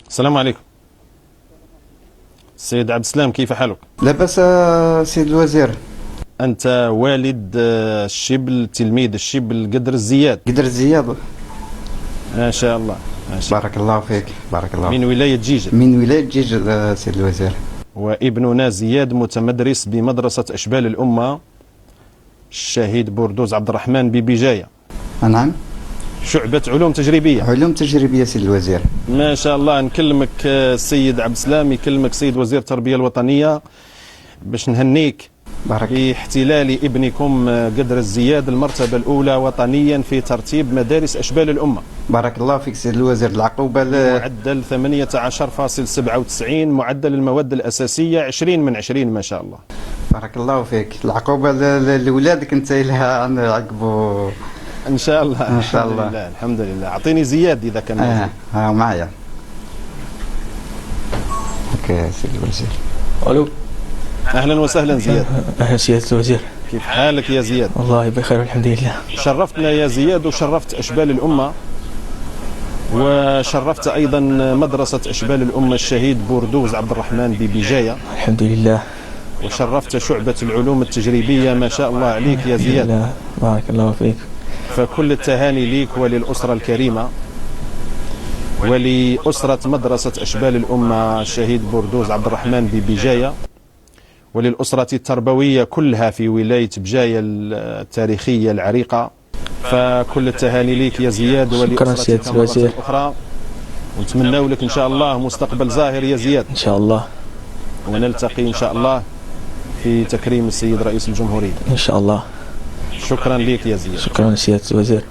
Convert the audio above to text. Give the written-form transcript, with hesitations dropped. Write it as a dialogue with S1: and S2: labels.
S1: السلام عليكم. السيد عبد السلام، كيف حالك؟
S2: لا بأس سيد الوزير.
S1: أنت والد الشبل، تلميذ الشبل قدر الزياد.
S2: قدر الزياد.
S1: ما شاء الله، ما شاء
S2: بارك الله فيك، بارك الله.
S1: من ولاية جيجل.
S2: من ولاية جيجل سيد الوزير.
S1: وابننا زياد متمدرس بمدرسة أشبال الأمة الشهيد بوردوز عبد الرحمن ببجاية.
S2: نعم.
S1: شعبة علوم تجريبية.
S2: علوم تجريبية سيد الوزير.
S1: ما شاء الله. نكلمك السيد عبد السلام، يكلمك سيد وزير التربية الوطنية باش نهنيك
S2: بارك.
S1: باحتلال ابنكم قدر الزياد المرتبة الأولى وطنيا في ترتيب مدارس أشبال الأمة.
S2: بارك الله فيك سيد الوزير. العقوبة
S1: معدل 18.97، معدل المواد الأساسية 20 من 20، ما شاء الله.
S2: بارك الله فيك. العقوبة لولادك انت لها عقبوا
S1: ان شاء الله.
S2: ان شاء الله.
S1: الحمد لله، الحمد لله. اعطيني زياد اذا كان موجود.
S2: معايا. اوكي سيد الوزير.
S3: الو.
S1: اهلا وسهلا زياد.
S3: اهلا سيادة الوزير.
S1: كيف حالك يا زياد؟
S3: والله بخير والحمد لله.
S1: شرفتنا يا زياد، وشرفت أشبال الأمة، وشرفت أيضا مدرسة أشبال الأمة الشهيد بوردوز عبد الرحمن ببجاية،
S3: الحمد لله.
S1: وشرفت شعبة العلوم التجريبية. ما شاء الله عليك يا زياد.
S3: لا. بارك الله فيك.
S1: فكل التهاني ليك وللأسرة الكريمة ولأسرة مدرسة أشبال الأمة الشهيد بوردوز عبد الرحمن ببجاية، وللأسرة التربوية كلها في ولاية بجاية التاريخية العريقة. فكل التهاني ليك يا زياد ولأسرتك مرة أخرى، ونتمنى لك إن شاء الله مستقبل زاهر يا زياد
S3: إن شاء الله،
S1: ونلتقي إن شاء الله في تكريم السيد رئيس الجمهورية
S3: إن شاء الله.
S1: شكرا لك يا زياد.
S3: شكرا سيادة الوزير.